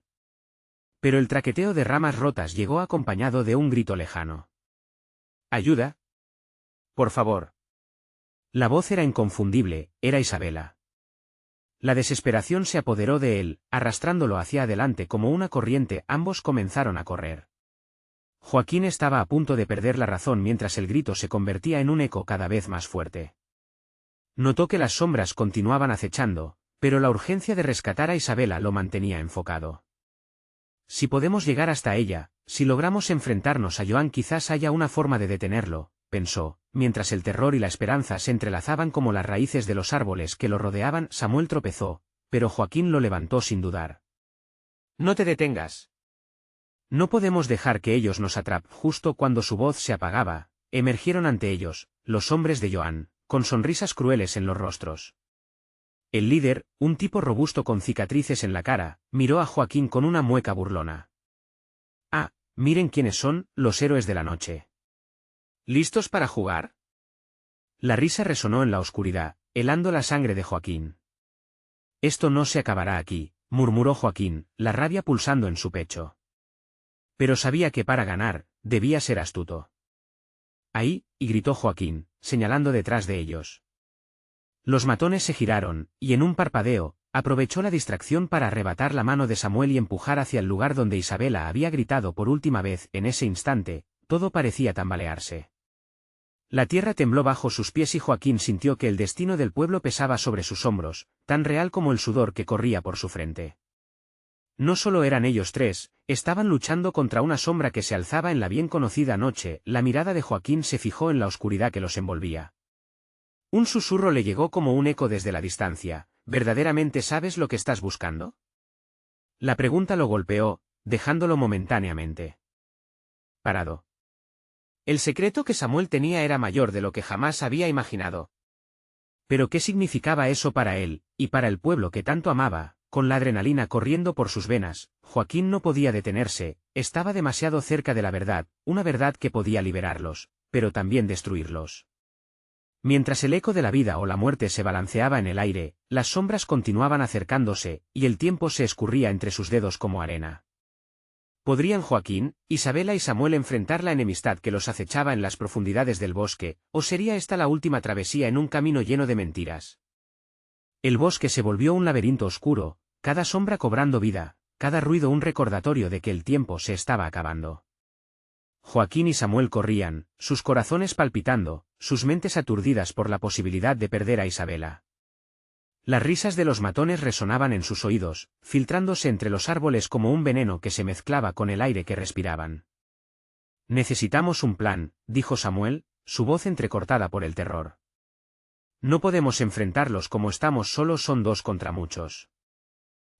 Pero el traqueteo de ramas rotas llegó acompañado de un grito lejano. ¿Ayuda? Por favor. La voz era inconfundible, era Isabela. La desesperación se apoderó de él, arrastrándolo hacia adelante como una corriente. Ambos comenzaron a correr. Joaquín estaba a punto de perder la razón mientras el grito se convertía en un eco cada vez más fuerte. Notó que las sombras continuaban acechando, pero la urgencia de rescatar a Isabela lo mantenía enfocado. Si podemos llegar hasta ella, si logramos enfrentarnos a Joan, quizás haya una forma de detenerlo, pensó, mientras el terror y la esperanza se entrelazaban como las raíces de los árboles que lo rodeaban. Samuel tropezó, pero Joaquín lo levantó sin dudar. No te detengas. No podemos dejar que ellos nos atrapen. Justo cuando su voz se apagaba, emergieron ante ellos, los hombres de Joan, con sonrisas crueles en los rostros. El líder, un tipo robusto con cicatrices en la cara, miró a Joaquín con una mueca burlona. Ah, miren quiénes son, los héroes de la noche. ¿Listos para jugar? La risa resonó en la oscuridad, helando la sangre de Joaquín. Esto no se acabará aquí, murmuró Joaquín, la rabia pulsando en su pecho. Pero sabía que para ganar, debía ser astuto. Ahí, y gritó Joaquín, señalando detrás de ellos. Los matones se giraron, y en un parpadeo, aprovechó la distracción para arrebatar la mano de Samuel y empujar hacia el lugar donde Isabela había gritado por última vez. En ese instante, todo parecía tambalearse. La tierra tembló bajo sus pies y Joaquín sintió que el destino del pueblo pesaba sobre sus hombros, tan real como el sudor que corría por su frente. No solo eran ellos tres, estaban luchando contra una sombra que se alzaba en la bien conocida noche. La mirada de Joaquín se fijó en la oscuridad que los envolvía. Un susurro le llegó como un eco desde la distancia. ¿Verdaderamente sabes lo que estás buscando? La pregunta lo golpeó, dejándolo momentáneamente parado. El secreto que Samuel tenía era mayor de lo que jamás había imaginado. Pero ¿qué significaba eso para él, y para el pueblo que tanto amaba? con la adrenalina corriendo por sus venas, Joaquín no podía detenerse, estaba demasiado cerca de la verdad, una verdad que podía liberarlos, pero también destruirlos. Mientras el eco de la vida o la muerte se balanceaba en el aire, las sombras continuaban acercándose, y el tiempo se escurría entre sus dedos como arena. ¿Podrían Joaquín, Isabela y Samuel enfrentar la enemistad que los acechaba en las profundidades del bosque, o sería esta la última travesía en un camino lleno de mentiras? El bosque se volvió un laberinto oscuro, cada sombra cobrando vida, cada ruido un recordatorio de que el tiempo se estaba acabando. Joaquín y Samuel corrían, sus corazones palpitando, sus mentes aturdidas por la posibilidad de perder a Isabela. Las risas de los matones resonaban en sus oídos, filtrándose entre los árboles como un veneno que se mezclaba con el aire que respiraban. Necesitamos un plan, dijo Samuel, su voz entrecortada por el terror. No podemos enfrentarlos como estamos solos, son 2 contra muchos.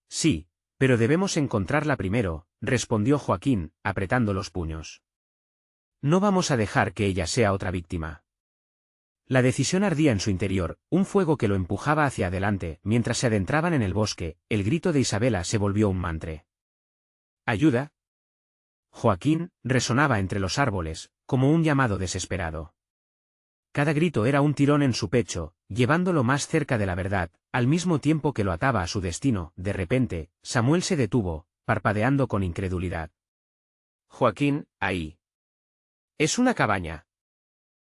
Sí, pero debemos encontrarla primero, respondió Joaquín, apretando los puños. No vamos a dejar que ella sea otra víctima. La decisión ardía en su interior, un fuego que lo empujaba hacia adelante. Mientras se adentraban en el bosque, el grito de Isabela se volvió un mantre. ¿Ayuda? Joaquín, resonaba entre los árboles, como un llamado desesperado. Cada grito era un tirón en su pecho, llevándolo más cerca de la verdad, al mismo tiempo que lo ataba a su destino. De repente, Samuel se detuvo, parpadeando con incredulidad. Joaquín, ahí. Es una cabaña.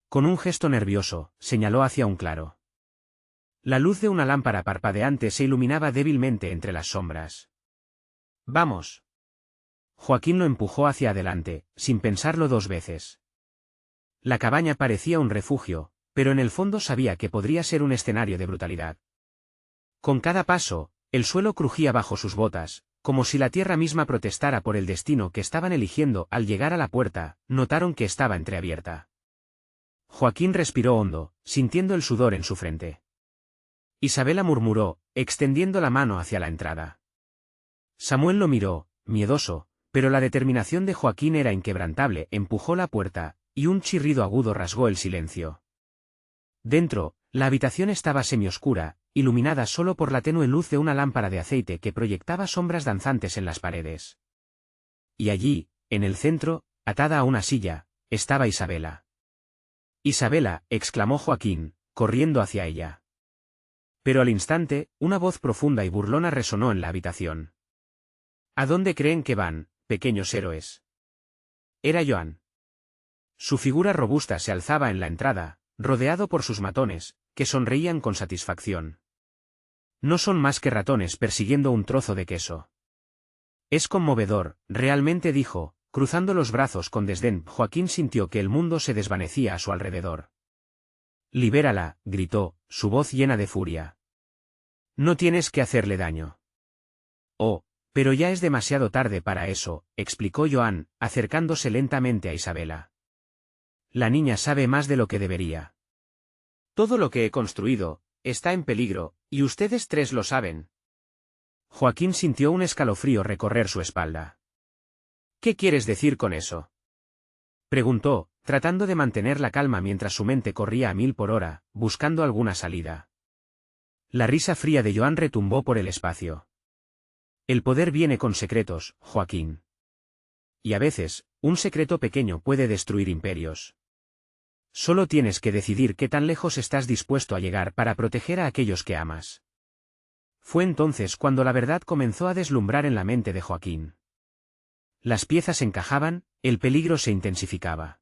Con un gesto nervioso, señaló hacia un claro. La luz de una lámpara parpadeante se iluminaba débilmente entre las sombras. Vamos. Joaquín lo empujó hacia adelante, sin pensarlo 2 veces. La cabaña parecía un refugio, pero en el fondo sabía que podría ser un escenario de brutalidad. Con cada paso, el suelo crujía bajo sus botas, como si la tierra misma protestara por el destino que estaban eligiendo. Al llegar a la puerta, notaron que estaba entreabierta. Joaquín respiró hondo, sintiendo el sudor en su frente. Isabela murmuró, extendiendo la mano hacia la entrada. Samuel lo miró, miedoso, pero la determinación de Joaquín era inquebrantable. Empujó la puerta, y un chirrido agudo rasgó el silencio. Dentro, la habitación estaba semioscura, iluminada solo por la tenue luz de una lámpara de aceite que proyectaba sombras danzantes en las paredes. Y allí, en el centro, atada a una silla, estaba Isabela. Isabela, exclamó Joaquín, corriendo hacia ella. Pero al instante, una voz profunda y burlona resonó en la habitación. ¿A dónde creen que van, pequeños héroes? Era Joan. Su figura robusta se alzaba en la entrada, rodeado por sus matones, que sonreían con satisfacción. No son más que ratones persiguiendo un trozo de queso. Es conmovedor, realmente, dijo, cruzando los brazos con desdén. Joaquín sintió que el mundo se desvanecía a su alrededor. Libérala, gritó, su voz llena de furia. No tienes que hacerle daño. Oh, pero ya es demasiado tarde para eso, explicó Joan, acercándose lentamente a Isabela. La niña sabe más de lo que debería. Todo lo que he construido está en peligro, y ustedes 3 lo saben. Joaquín sintió un escalofrío recorrer su espalda. ¿Qué quieres decir con eso? Preguntó, tratando de mantener la calma mientras su mente corría a 1000 por hora, buscando alguna salida. La risa fría de Joan retumbó por el espacio. El poder viene con secretos, Joaquín. Y a veces, un secreto pequeño puede destruir imperios. Solo tienes que decidir qué tan lejos estás dispuesto a llegar para proteger a aquellos que amas. Fue entonces cuando la verdad comenzó a deslumbrar en la mente de Joaquín. Las piezas encajaban, el peligro se intensificaba.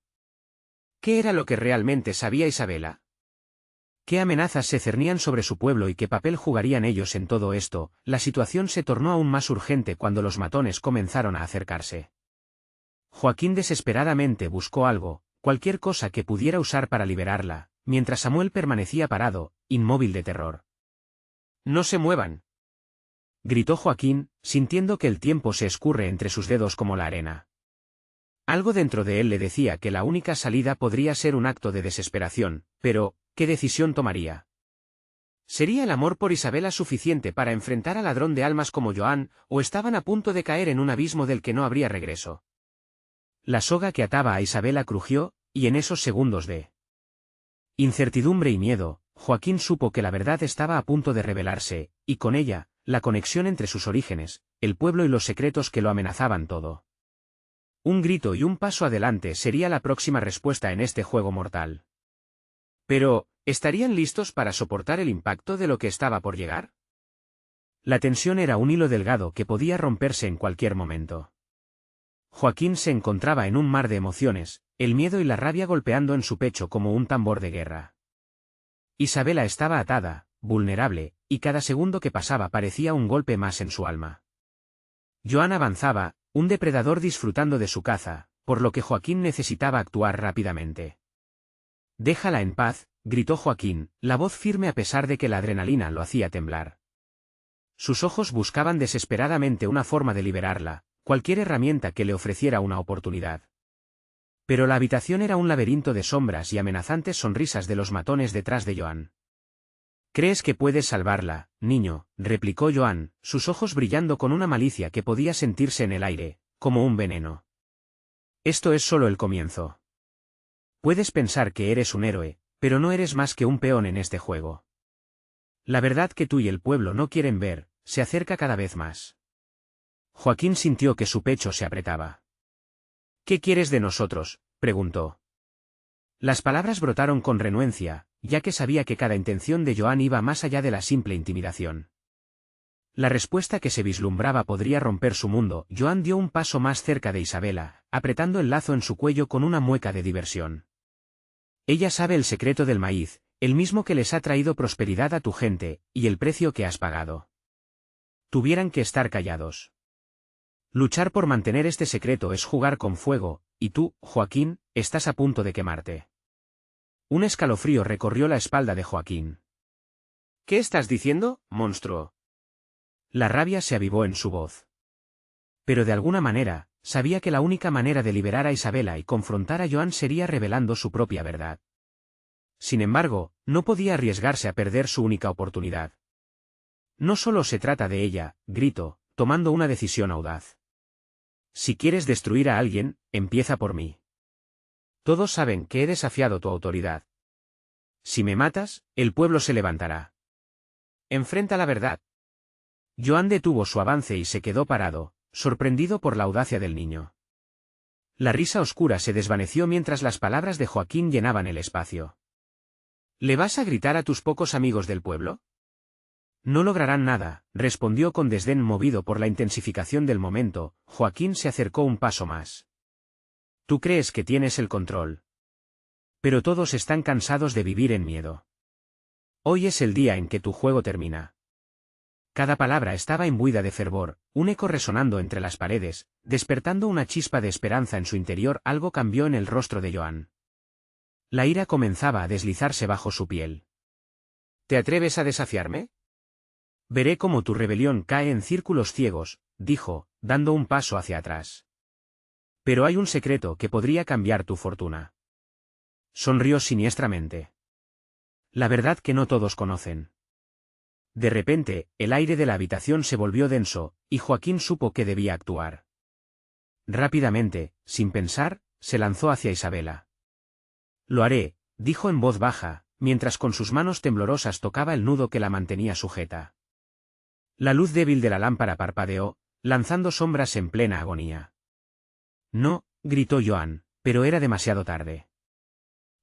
¿Qué era lo que realmente sabía Isabela? ¿Qué amenazas se cernían sobre su pueblo y qué papel jugarían ellos en todo esto? La situación se tornó aún más urgente cuando los matones comenzaron a acercarse. Joaquín desesperadamente buscó algo, cualquier cosa que pudiera usar para liberarla, mientras Samuel permanecía parado, inmóvil de terror. «¡No se muevan!», gritó Joaquín, sintiendo que el tiempo se escurre entre sus dedos como la arena. Algo dentro de él le decía que la única salida podría ser un acto de desesperación, pero, ¿qué decisión tomaría? ¿Sería el amor por Isabela suficiente para enfrentar al ladrón de almas como Joan, o estaban a punto de caer en un abismo del que no habría regreso? La soga que ataba a Isabela crujió, y en esos segundos de incertidumbre y miedo, Joaquín supo que la verdad estaba a punto de revelarse, y con ella, la conexión entre sus orígenes, el pueblo y los secretos que lo amenazaban todo. Un grito y un paso adelante sería la próxima respuesta en este juego mortal. Pero, ¿estarían listos para soportar el impacto de lo que estaba por llegar? La tensión era un hilo delgado que podía romperse en cualquier momento. Joaquín se encontraba en un mar de emociones, el miedo y la rabia golpeando en su pecho como un tambor de guerra. Isabela estaba atada, vulnerable, y cada segundo que pasaba parecía un golpe más en su alma. Joan avanzaba, un depredador disfrutando de su caza, por lo que Joaquín necesitaba actuar rápidamente. «Déjala en paz», gritó Joaquín, la voz firme a pesar de que la adrenalina lo hacía temblar. Sus ojos buscaban desesperadamente una forma de liberarla, cualquier herramienta que le ofreciera una oportunidad. Pero la habitación era un laberinto de sombras y amenazantes sonrisas de los matones detrás de Joan. «¿Crees que puedes salvarla, niño?», replicó Joan, sus ojos brillando con una malicia que podía sentirse en el aire, como un veneno. «Esto es solo el comienzo. Puedes pensar que eres un héroe, pero no eres más que un peón en este juego. La verdad que tú y el pueblo no quieren ver, se acerca cada vez más». Joaquín sintió que su pecho se apretaba. «¿Qué quieres de nosotros?», preguntó. Las palabras brotaron con renuencia, ya que sabía que cada intención de Joan iba más allá de la simple intimidación. La respuesta que se vislumbraba podría romper su mundo. Joan dio un paso más cerca de Isabela, apretando el lazo en su cuello con una mueca de diversión. «Ella sabe el secreto del maíz, el mismo que les ha traído prosperidad a tu gente, y el precio que has pagado. Tuvieran que estar callados. Luchar por mantener este secreto es jugar con fuego, y tú, Joaquín, estás a punto de quemarte». Un escalofrío recorrió la espalda de Joaquín. «¿Qué estás diciendo, monstruo?». La rabia se avivó en su voz. Pero de alguna manera, sabía que la única manera de liberar a Isabela y confrontar a Joan sería revelando su propia verdad. Sin embargo, no podía arriesgarse a perder su única oportunidad. «No solo se trata de ella», gritó, tomando una decisión audaz. «Si quieres destruir a alguien, empieza por mí. Todos saben que he desafiado tu autoridad. Si me matas, el pueblo se levantará. Enfrenta la verdad». Joan detuvo su avance y se quedó parado, sorprendido por la audacia del niño. La risa oscura se desvaneció mientras las palabras de Joaquín llenaban el espacio. «¿Le vas a gritar a tus pocos amigos del pueblo?». «No lograrán nada», respondió con desdén movido por la intensificación del momento. Joaquín se acercó un paso más. «Tú crees que tienes el control. Pero todos están cansados de vivir en miedo. Hoy es el día en que tu juego termina». Cada palabra estaba imbuida de fervor, un eco resonando entre las paredes, despertando una chispa de esperanza en su interior. Algo cambió en el rostro de Joan. La ira comenzaba a deslizarse bajo su piel. «¿Te atreves a desafiarme? Veré cómo tu rebelión cae en círculos ciegos», dijo, dando un paso hacia atrás. «Pero hay un secreto que podría cambiar tu fortuna». Sonrió siniestramente. «La verdad que no todos conocen». De repente, el aire de la habitación se volvió denso, y Joaquín supo que debía actuar. Rápidamente, sin pensar, se lanzó hacia Isabela. «Lo haré», dijo en voz baja, mientras con sus manos temblorosas tocaba el nudo que la mantenía sujeta. La luz débil de la lámpara parpadeó, lanzando sombras en plena agonía. «No», gritó Joan, pero era demasiado tarde.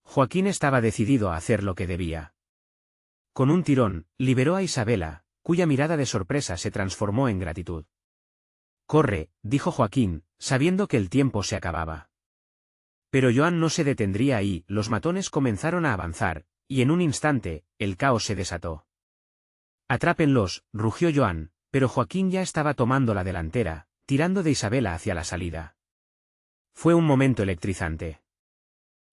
Joaquín estaba decidido a hacer lo que debía. Con un tirón, liberó a Isabela, cuya mirada de sorpresa se transformó en gratitud. «Corre», dijo Joaquín, sabiendo que el tiempo se acababa. Pero Joan no se detendría ahí. Los matones comenzaron a avanzar, y en un instante, el caos se desató. «Atrápenlos», rugió Joan, pero Joaquín ya estaba tomando la delantera, tirando de Isabela hacia la salida. Fue un momento electrizante.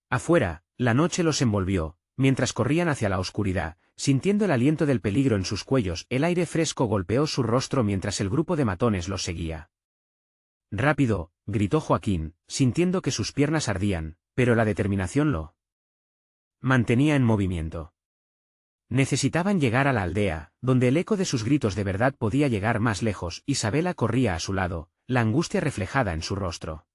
Afuera, la noche los envolvió, mientras corrían hacia la oscuridad, sintiendo el aliento del peligro en sus cuellos. El aire fresco golpeó su rostro mientras el grupo de matones los seguía. «Rápido», gritó Joaquín, sintiendo que sus piernas ardían, pero la determinación lo mantenía en movimiento. Necesitaban llegar a la aldea, donde el eco de sus gritos de verdad podía llegar más lejos. Isabela corría a su lado, la angustia reflejada en su rostro.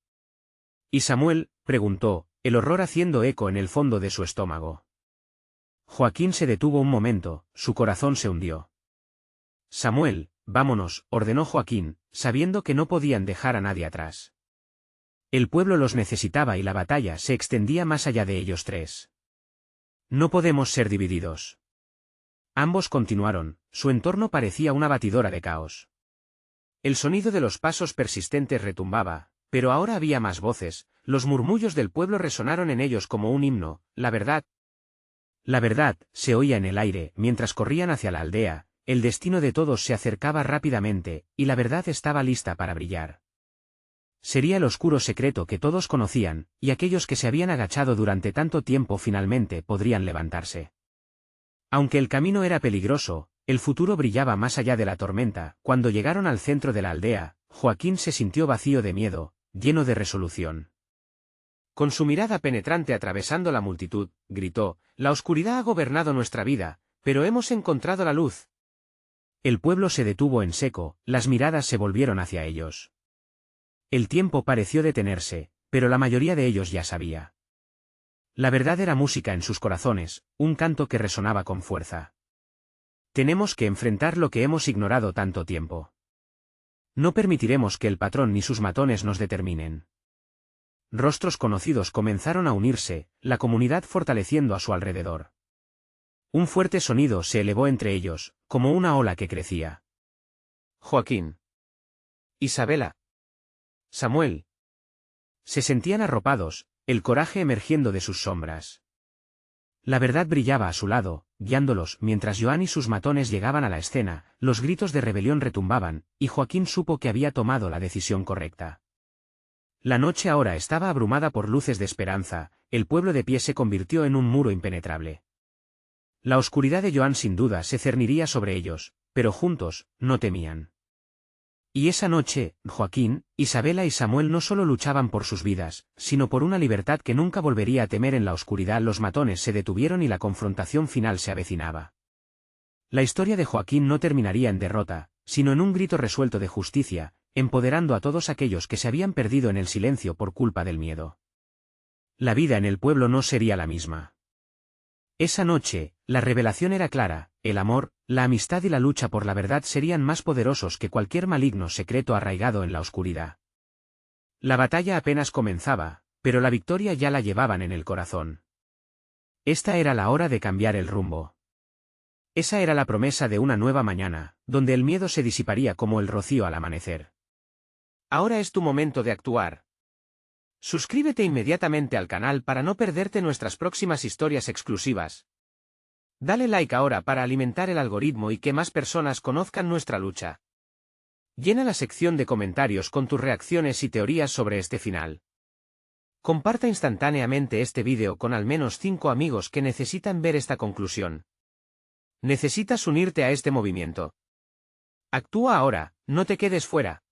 «¿Y Samuel?», preguntó, el horror haciendo eco en el fondo de su estómago. Joaquín se detuvo un momento, su corazón se hundió. «Samuel», Vámonos, ordenó Joaquín, sabiendo que no podían dejar a nadie atrás. El pueblo los necesitaba y la batalla se extendía más allá de ellos tres. No podemos ser divididos. Ambos continuaron, su entorno parecía una batidora de caos. El sonido de los pasos persistentes retumbaba, pero ahora había más voces, los murmullos del pueblo resonaron en ellos como un himno, la verdad. La verdad, se oía en el aire, mientras corrían hacia la aldea, el destino de todos se acercaba rápidamente, y la verdad estaba lista para brillar. Sería el oscuro secreto que todos conocían, y aquellos que se habían agachado durante tanto tiempo finalmente podrían levantarse. Aunque el camino era peligroso, el futuro brillaba más allá de la tormenta. Cuando llegaron al centro de la aldea, Joaquín se sintió vacío de miedo, lleno de resolución. Con su mirada penetrante atravesando la multitud, gritó: «La oscuridad ha gobernado nuestra vida, pero hemos encontrado la luz». El pueblo se detuvo en seco, las miradas se volvieron hacia ellos. El tiempo pareció detenerse, pero la mayoría de ellos ya sabía. La verdad era música en sus corazones, un canto que resonaba con fuerza. Tenemos que enfrentar lo que hemos ignorado tanto tiempo. No permitiremos que el patrón ni sus matones nos determinen. Rostros conocidos comenzaron a unirse, la comunidad fortaleciendo a su alrededor. Un fuerte sonido se elevó entre ellos, como una ola que crecía. Joaquín. Isabela. Samuel. Se sentían arropados, el coraje emergiendo de sus sombras. La verdad brillaba a su lado, guiándolos, mientras Joan y sus matones llegaban a la escena, los gritos de rebelión retumbaban, y Joaquín supo que había tomado la decisión correcta. La noche ahora estaba abrumada por luces de esperanza, el pueblo de pie se convirtió en un muro impenetrable. La oscuridad de Joan sin duda se cerniría sobre ellos, pero juntos, no temían. Y esa noche, Joaquín, Isabela y Samuel no solo luchaban por sus vidas, sino por una libertad que nunca volvería a temer. En la oscuridad los matones se detuvieron y la confrontación final se avecinaba. La historia de Joaquín no terminaría en derrota, sino en un grito resuelto de justicia, empoderando a todos aquellos que se habían perdido en el silencio por culpa del miedo. La vida en el pueblo no sería la misma. Esa noche, la revelación era clara: el amor, la amistad y la lucha por la verdad serían más poderosos que cualquier maligno secreto arraigado en la oscuridad. La batalla apenas comenzaba, pero la victoria ya la llevaban en el corazón. Esta era la hora de cambiar el rumbo. Esa era la promesa de una nueva mañana, donde el miedo se disiparía como el rocío al amanecer. Ahora es tu momento de actuar. Suscríbete inmediatamente al canal para no perderte nuestras próximas historias exclusivas. Dale like ahora para alimentar el algoritmo y que más personas conozcan nuestra lucha. Llena la sección de comentarios con tus reacciones y teorías sobre este final. Comparta instantáneamente este vídeo con al menos 5 amigos que necesitan ver esta conclusión. Necesitas unirte a este movimiento. Actúa ahora, no te quedes fuera.